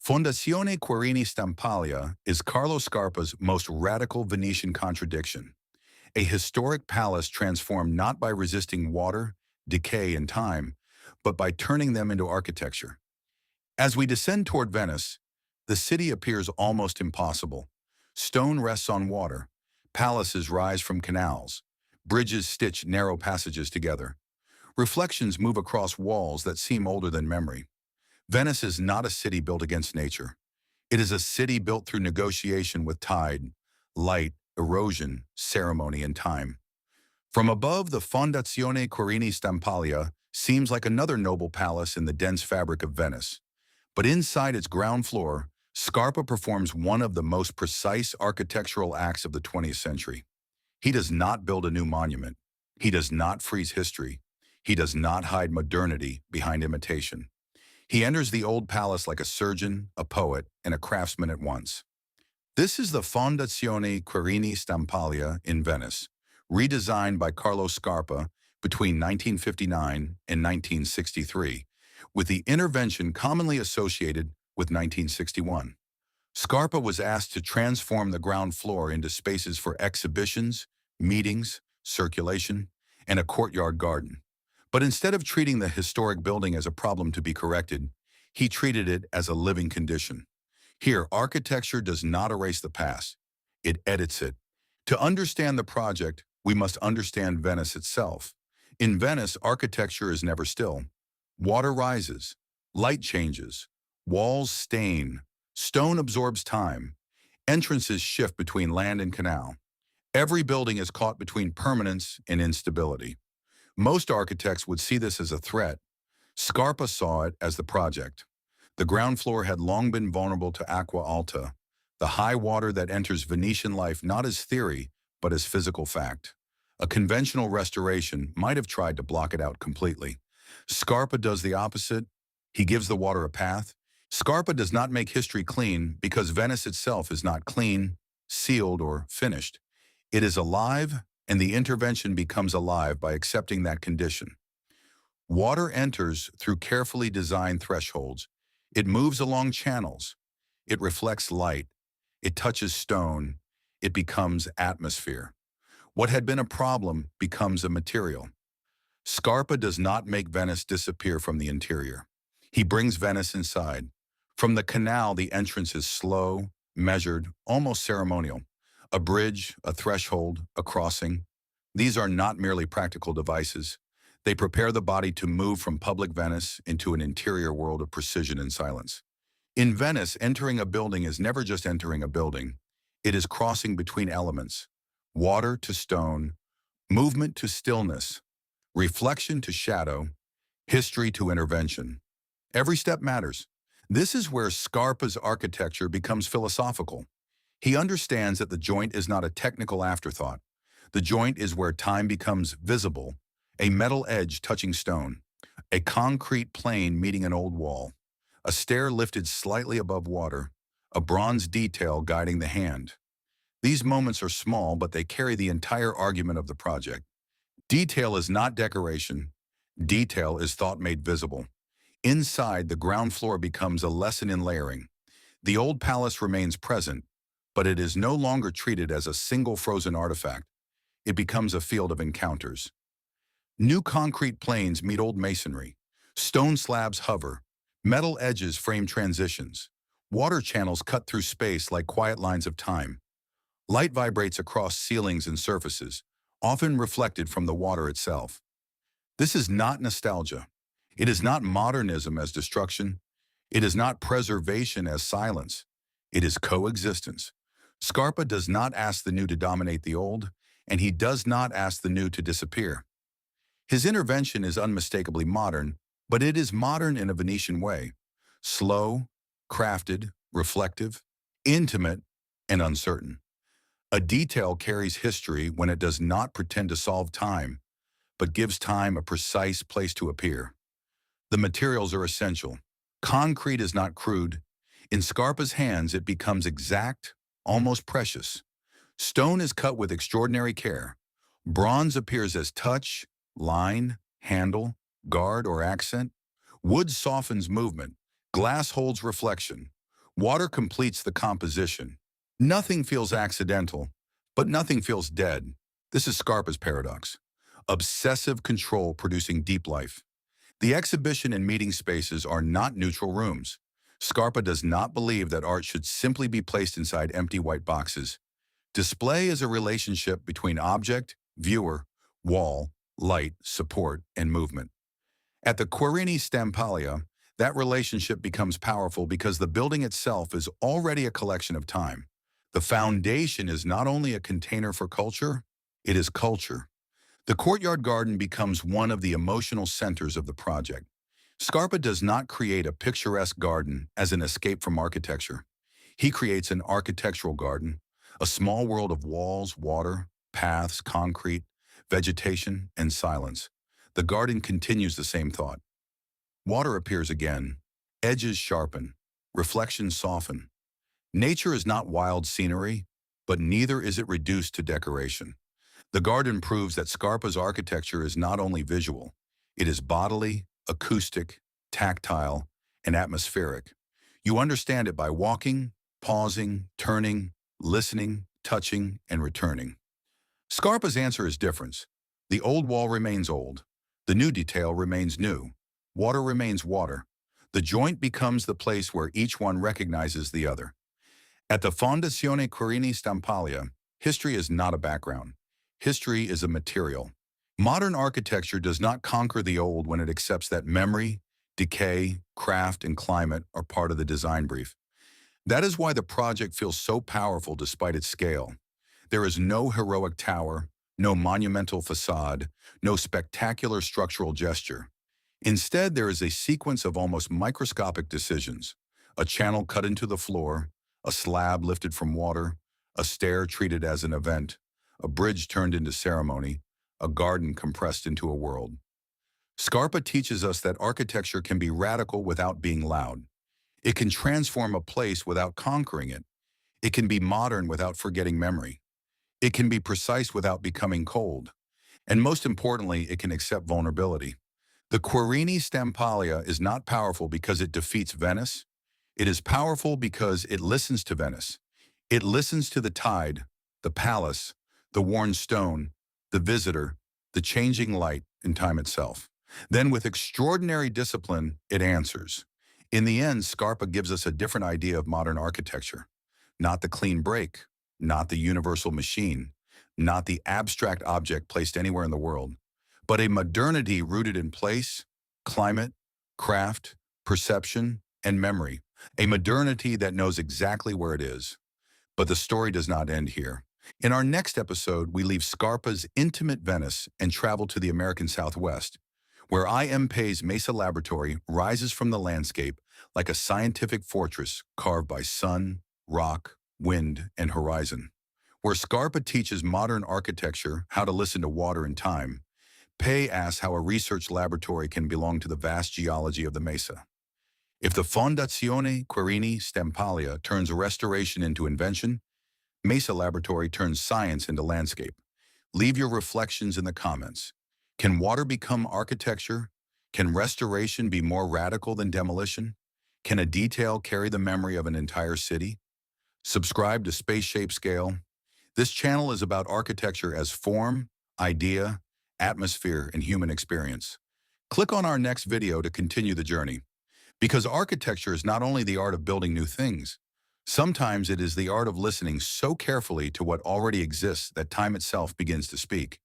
Fondazione Querini Stampalia is Carlo Scarpa's most radical Venetian contradiction, a historic palace transformed not by resisting water, decay, and time, but by turning them into architecture. As we descend toward Venice, the city appears almost impossible. Stone rests on water, palaces rise from canals, bridges stitch narrow passages together. Reflections move across walls that seem older than memory. Venice is not a city built against nature. It is a city built through negotiation with tide, light, erosion, ceremony, and time. From above, the Fondazione Querini Stampalia seems like another noble palace in the dense fabric of Venice. But inside its ground floor, Scarpa performs one of the most precise architectural acts of the 20th century. He does not build a new monument. He does not freeze history. He does not hide modernity behind imitation. He enters the old palace like a surgeon, a poet, and a craftsman at once. This is the Fondazione Querini Stampalia in Venice, redesigned by Carlo Scarpa between 1959 and 1963, with the intervention commonly associated with 1961. Scarpa was asked to transform the ground floor into spaces for exhibitions, meetings, circulation, and a courtyard garden. But instead of treating the historic building as a problem to be corrected, he treated it as a living condition. Here, architecture does not erase the past. It edits it. To understand the project, we must understand Venice itself. In Venice, architecture is never still. Water rises, light changes, walls stain, stone absorbs time, entrances shift between land and canal. Every building is caught between permanence and instability. Most architects would see this as a threat. Scarpa saw it as the project. The ground floor had long been vulnerable to acqua alta, the high water that enters Venetian life not as theory, but as physical fact. A conventional restoration might have tried to block it out completely. Scarpa does the opposite. He gives the water a path. Scarpa does not make history clean because Venice itself is not clean, sealed, or finished. It is alive, and the intervention becomes alive by accepting that condition. Water enters through carefully designed thresholds. It moves along channels. It reflects light. It touches stone. It becomes atmosphere. What had been a problem becomes a material. Scarpa does not make Venice disappear from the interior. He brings Venice inside. From the canal, the entrance is slow, measured, almost ceremonial. A bridge, a threshold, a crossing. These are not merely practical devices. They prepare the body to move from public Venice into an interior world of precision and silence. In Venice, entering a building is never just entering a building. It is crossing between elements, water to stone, movement to stillness, reflection to shadow, history to intervention. Every step matters. This is where Scarpa's architecture becomes philosophical. He understands that the joint is not a technical afterthought. The joint is where time becomes visible, a metal edge touching stone, a concrete plane meeting an old wall, a stair lifted slightly above water, a bronze detail guiding the hand. These moments are small, but they carry the entire argument of the project. Detail is not decoration. Detail is thought made visible. Inside, the ground floor becomes a lesson in layering. The old palace remains present, but it is no longer treated as a single frozen artifact. It becomes a field of encounters. New concrete planes meet old masonry. Stone slabs hover. Metal edges frame transitions. Water channels cut through space like quiet lines of time. Light vibrates across ceilings and surfaces, often reflected from the water itself. This is not nostalgia. It is not modernism as destruction. It is not preservation as silence. It is coexistence. Scarpa does not ask the new to dominate the old, and he does not ask the new to disappear. His intervention is unmistakably modern, but it is modern in a Venetian way. Slow, crafted, reflective, intimate, and uncertain. A detail carries history when it does not pretend to solve time, but gives time a precise place to appear. The materials are essential. Concrete is not crude. In Scarpa's hands, it becomes exact, almost precious. Stone is cut with extraordinary care. Bronze appears as touch, line, handle, guard, or accent. Wood softens movement. Glass holds reflection. Water completes the composition. Nothing feels accidental, but nothing feels dead. This is Scarpa's paradox. Obsessive control producing deep life. The exhibition and meeting spaces are not neutral rooms. Scarpa does not believe that art should simply be placed inside empty white boxes. Display is a relationship between object, viewer, wall, light, support, and movement. At the Querini Stampalia, that relationship becomes powerful because the building itself is already a collection of time. The foundation is not only a container for culture, it is culture. The courtyard garden becomes one of the emotional centers of the project. Scarpa does not create a picturesque garden as an escape from architecture. He creates an architectural garden, a small world of walls, water, paths, concrete, vegetation, and silence. The garden continues the same thought. Water appears again, edges sharpen, reflections soften. Nature is not wild scenery, but neither is it reduced to decoration. The garden proves that Scarpa's architecture is not only visual, it is bodily, acoustic, tactile, and atmospheric. You understand it by walking, pausing, turning, listening, touching, and returning. Scarpa's answer is difference. The old wall remains old. The new detail remains new. Water remains water. The joint becomes the place where each one recognizes the other. At the Fondazione Querini Stampalia, history is not a background. History is a material. Modern architecture does not conquer the old when it accepts that memory, decay, craft, and climate are part of the design brief. That is why the project feels so powerful despite its scale. There is no heroic tower, no monumental facade, no spectacular structural gesture. Instead, there is a sequence of almost microscopic decisions: a channel cut into the floor, a slab lifted from water, a stair treated as an event, a bridge turned into ceremony, a garden compressed into a world. Scarpa teaches us that architecture can be radical without being loud. It can transform a place without conquering it. It can be modern without forgetting memory. It can be precise without becoming cold. And most importantly, it can accept vulnerability. The Querini Stampalia is not powerful because it defeats Venice. It is powerful because it listens to Venice. It listens to the tide, the palace, the worn stone, the visitor, the changing light, and time itself. Then with extraordinary discipline, it answers. In the end, Scarpa gives us a different idea of modern architecture. Not the clean break, not the universal machine, not the abstract object placed anywhere in the world, but a modernity rooted in place, climate, craft, perception, and memory. A modernity that knows exactly where it is. But the story does not end here. In our next episode, we leave Scarpa's intimate Venice and travel to the American Southwest, where IMP's Mesa Laboratory rises from the landscape like a scientific fortress carved by sun, rock, wind, and horizon. Where Scarpa teaches modern architecture how to listen to water and time, Pei asks how a research laboratory can belong to the vast geology of the Mesa. If the Fondazione Querini Stampalia turns restoration into invention, Mesa Laboratory turns science into landscape. Leave your reflections in the comments. Can water become architecture? Can restoration be more radical than demolition? Can a detail carry the memory of an entire city? Subscribe to Space Shape Scale. This channel is about architecture as form, idea, atmosphere, and human experience. Click on our next video to continue the journey. Because architecture is not only the art of building new things, sometimes it is the art of listening so carefully to what already exists that time itself begins to speak.